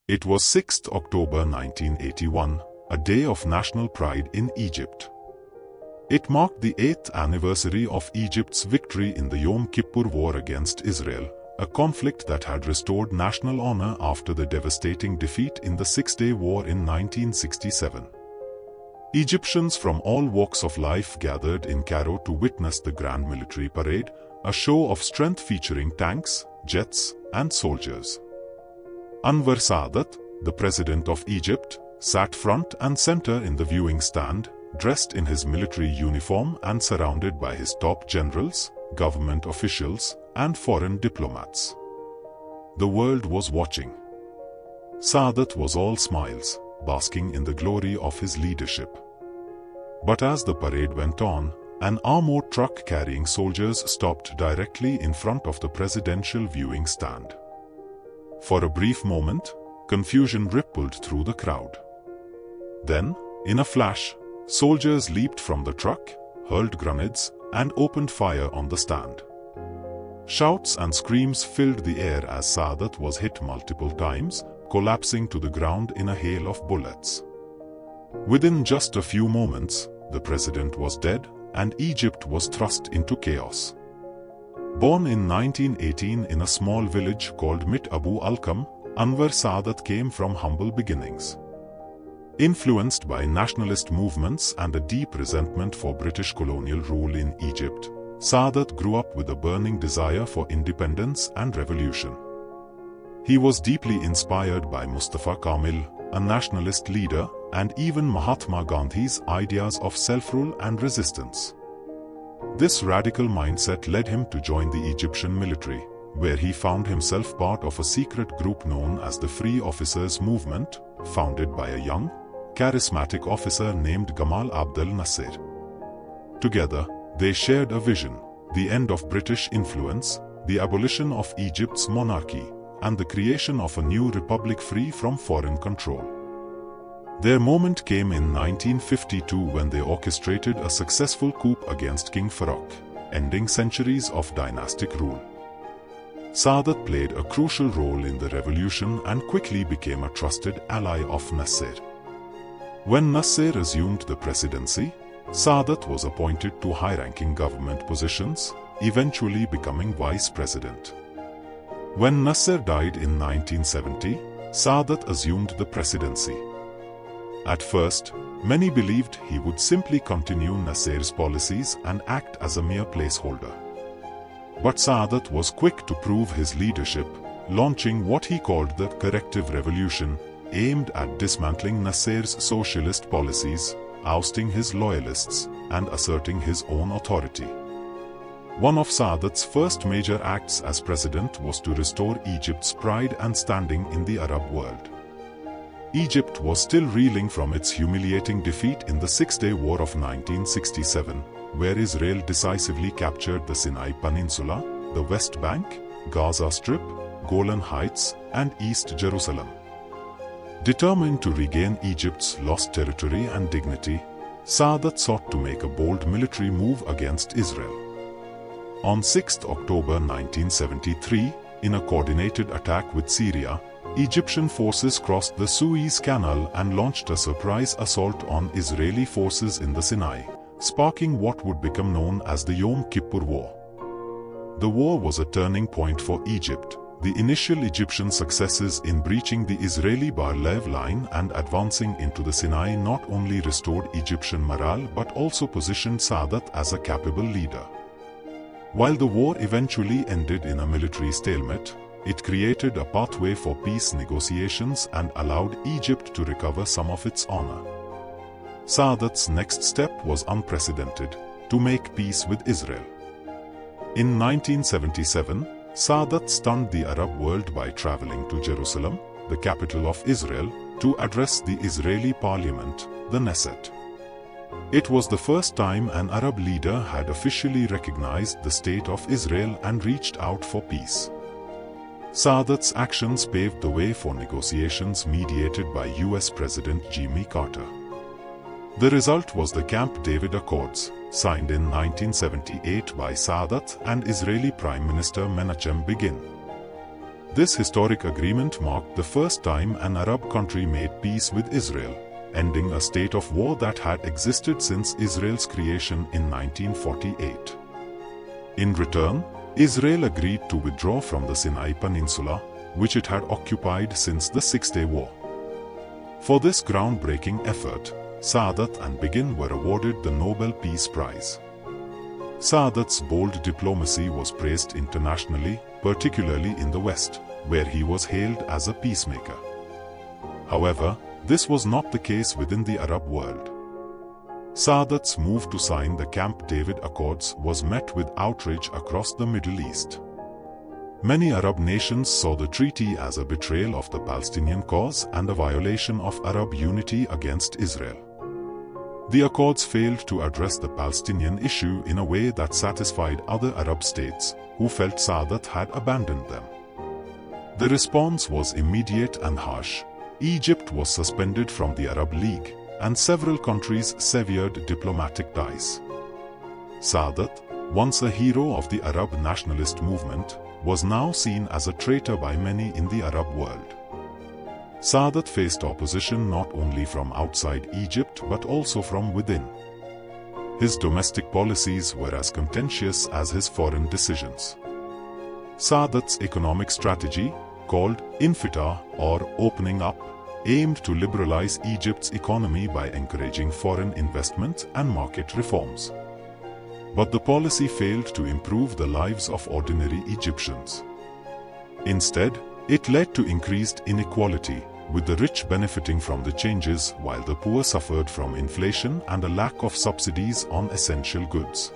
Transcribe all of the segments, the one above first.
It was 6th October 1981, a day of national pride in Egypt. It marked the 8th anniversary of Egypt's victory in the Yom Kippur War against Israel, a conflict that had restored national honor after the devastating defeat in the Six-Day War in 1967. Egyptians from all walks of life gathered in Cairo to witness the grand military parade, a show of strength featuring tanks, jets, and soldiers. Anwar Sadat, the President of Egypt, sat front and center in the viewing stand, dressed in his military uniform and surrounded by his top generals, government officials, and foreign diplomats. The world was watching. Sadat was all smiles, basking in the glory of his leadership. But as the parade went on, an armored truck carrying soldiers stopped directly in front of the presidential viewing stand. For a brief moment, confusion rippled through the crowd. Then, in a flash, soldiers leaped from the truck, hurled grenades, and opened fire on the stand. Shouts and screams filled the air as Sadat was hit multiple times, collapsing to the ground in a hail of bullets. Within just a few moments, the president was dead, and Egypt was thrust into chaos. Born in 1918 in a small village called Mit Abu Alkam, Anwar Sadat came from humble beginnings. Influenced by nationalist movements and a deep resentment for British colonial rule in Egypt, Sadat grew up with a burning desire for independence and revolution. He was deeply inspired by Mustafa Kamil, a nationalist leader, and even Mahatma Gandhi's ideas of self-rule and resistance. This radical mindset led him to join the Egyptian military, where he found himself part of a secret group known as the Free Officers Movement, founded by a young, charismatic officer named Gamal Abdel Nasser. Together, they shared a vision: the end of British influence, the abolition of Egypt's monarchy, and the creation of a new republic free from foreign control. Their moment came in 1952 when they orchestrated a successful coup against King Farouk, ending centuries of dynastic rule. Sadat played a crucial role in the revolution and quickly became a trusted ally of Nasser. When Nasser assumed the presidency, Sadat was appointed to high-ranking government positions, eventually becoming vice president. When Nasser died in 1970, Sadat assumed the presidency. At first, many believed he would simply continue Nasser's policies and act as a mere placeholder. But Sadat was quick to prove his leadership, launching what he called the corrective revolution, aimed at dismantling Nasser's socialist policies, ousting his loyalists, and asserting his own authority. One of Sadat's first major acts as president was to restore Egypt's pride and standing in the Arab world. Egypt was still reeling from its humiliating defeat in the Six-Day War of 1967, where Israel decisively captured the Sinai Peninsula, the West Bank, Gaza Strip, Golan Heights, and East Jerusalem. Determined to regain Egypt's lost territory and dignity, Sadat sought to make a bold military move against Israel. On 6 October 1973, in a coordinated attack with Syria, Egyptian forces crossed the Suez Canal and launched a surprise assault on Israeli forces in the Sinai, sparking what would become known as the Yom Kippur War. The war was a turning point for Egypt. The initial Egyptian successes in breaching the Israeli Bar-Lev line and advancing into the Sinai not only restored Egyptian morale but also positioned Sadat as a capable leader. While the war eventually ended in a military stalemate, it created a pathway for peace negotiations and allowed Egypt to recover some of its honor. Sadat's next step was unprecedented: to make peace with Israel. In 1977, Sadat stunned the Arab world by traveling to Jerusalem, the capital of Israel, to address the Israeli parliament, the Knesset. It was the first time an Arab leader had officially recognized the state of Israel and reached out for peace. Sadat's actions paved the way for negotiations mediated by US President Jimmy Carter. The result was the Camp David Accords, signed in 1978 by Sadat and Israeli Prime Minister Menachem Begin. This historic agreement marked the first time an Arab country made peace with Israel, ending a state of war that had existed since Israel's creation in 1948. In return, Israel agreed to withdraw from the Sinai Peninsula, which it had occupied since the Six-Day War. For this groundbreaking effort, Sadat and Begin were awarded the Nobel Peace Prize. Sadat's bold diplomacy was praised internationally, particularly in the West, where he was hailed as a peacemaker. However, this was not the case within the Arab world. Sadat's move to sign the Camp David Accords was met with outrage across the Middle East. Many Arab nations saw the treaty as a betrayal of the Palestinian cause and a violation of Arab unity against Israel. The Accords failed to address the Palestinian issue in a way that satisfied other Arab states, who felt Sadat had abandoned them. The response was immediate and harsh. Egypt was suspended from the Arab League, and several countries severed diplomatic ties. Sadat, once a hero of the Arab nationalist movement, was now seen as a traitor by many in the Arab world. Sadat faced opposition not only from outside Egypt but also from within. His domestic policies were as contentious as his foreign decisions. Sadat's economic strategy, called infitah or opening up, aimed to liberalize Egypt's economy by encouraging foreign investment and market reforms. But the policy failed to improve the lives of ordinary Egyptians. Instead, it led to increased inequality, with the rich benefiting from the changes while the poor suffered from inflation and a lack of subsidies on essential goods.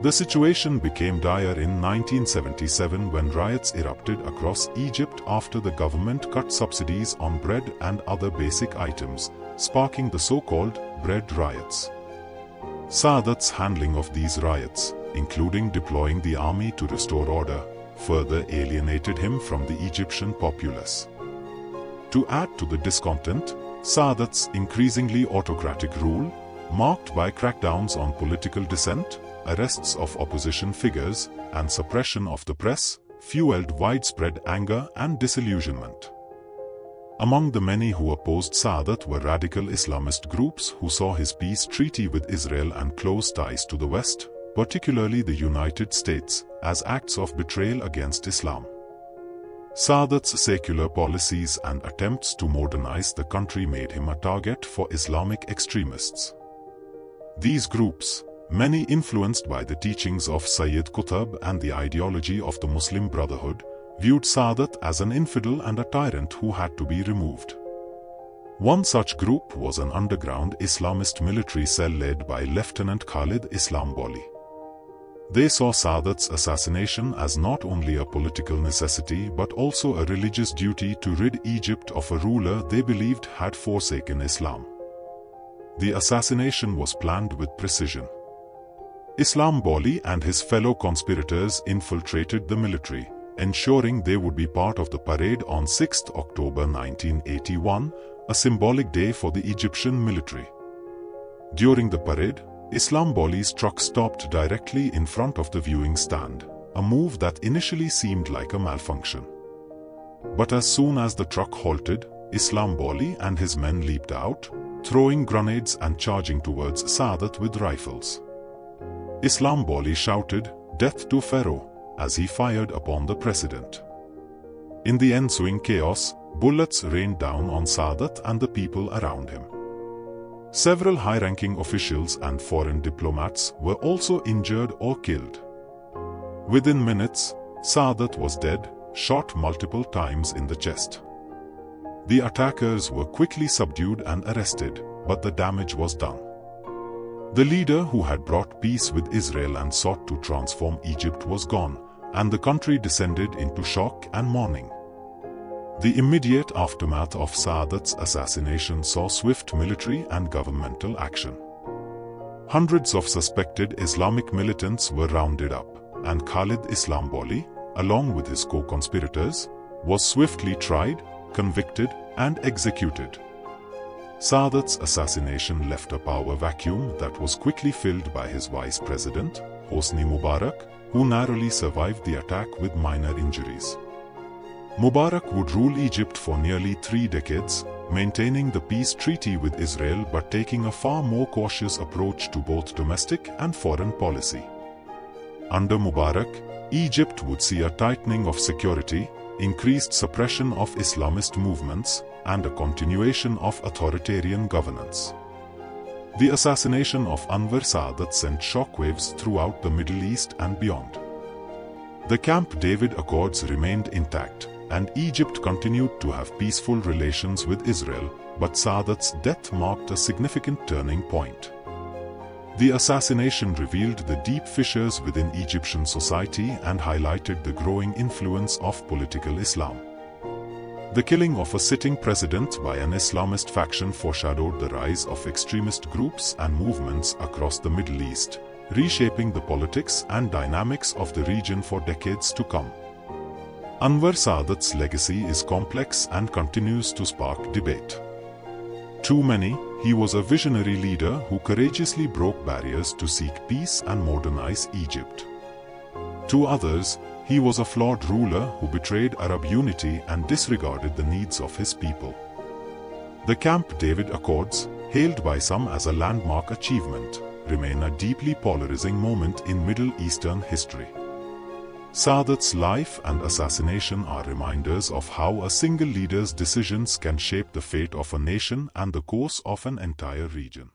The situation became dire in 1977 when riots erupted across Egypt after the government cut subsidies on bread and other basic items, sparking the so-called bread riots. Sadat's handling of these riots, including deploying the army to restore order, further alienated him from the Egyptian populace. To add to the discontent, Sadat's increasingly autocratic rule, marked by crackdowns on political dissent, arrests of opposition figures, and suppression of the press, fueled widespread anger and disillusionment. Among the many who opposed Sadat were radical Islamist groups who saw his peace treaty with Israel and close ties to the West, particularly the United States, as acts of betrayal against Islam. Sadat's secular policies and attempts to modernize the country made him a target for Islamic extremists. These groups, many influenced by the teachings of Sayyid Qutb and the ideology of the Muslim Brotherhood, viewed Sadat as an infidel and a tyrant who had to be removed. One such group was an underground Islamist military cell led by Lieutenant Khalid Islambouli. They saw Sadat's assassination as not only a political necessity but also a religious duty to rid Egypt of a ruler they believed had forsaken Islam. The assassination was planned with precision. Islambouli and his fellow conspirators infiltrated the military, ensuring they would be part of the parade on 6 October 1981, a symbolic day for the Egyptian military. During the parade, Islambouli's truck stopped directly in front of the viewing stand, a move that initially seemed like a malfunction. But as soon as the truck halted, Islambouli and his men leaped out, throwing grenades and charging towards Sadat with rifles. Islambouli shouted, "Death to Pharaoh," as he fired upon the president. In the ensuing chaos, bullets rained down on Sadat and the people around him. Several high-ranking officials and foreign diplomats were also injured or killed. Within minutes, Sadat was dead, shot multiple times in the chest. The attackers were quickly subdued and arrested, but the damage was done. The leader who had brought peace with Israel and sought to transform Egypt was gone, and the country descended into shock and mourning. The immediate aftermath of Sadat's assassination saw swift military and governmental action. Hundreds of suspected Islamic militants were rounded up, and Khalid Islambouli, along with his co-conspirators, was swiftly tried, convicted, and executed. Sadat's assassination left a power vacuum that was quickly filled by his vice president, Hosni Mubarak, who narrowly survived the attack with minor injuries. Mubarak would rule Egypt for nearly 3 decades, maintaining the peace treaty with Israel but taking a far more cautious approach to both domestic and foreign policy. Under Mubarak, Egypt would see a tightening of security, increased suppression of Islamist movements, and a continuation of authoritarian governance. The assassination of Anwar Sadat sent shockwaves throughout the Middle East and beyond. The Camp David Accords remained intact, and Egypt continued to have peaceful relations with Israel, but Sadat's death marked a significant turning point. The assassination revealed the deep fissures within Egyptian society and highlighted the growing influence of political Islam. The killing of a sitting president by an Islamist faction foreshadowed the rise of extremist groups and movements across the Middle East, reshaping the politics and dynamics of the region for decades to come. Anwar Sadat's legacy is complex and continues to spark debate. To many, he was a visionary leader who courageously broke barriers to seek peace and modernize Egypt. To others, he was a flawed ruler who betrayed Arab unity and disregarded the needs of his people. The Camp David Accords, hailed by some as a landmark achievement, remain a deeply polarizing moment in Middle Eastern history. Sadat's life and assassination are reminders of how a single leader's decisions can shape the fate of a nation and the course of an entire region.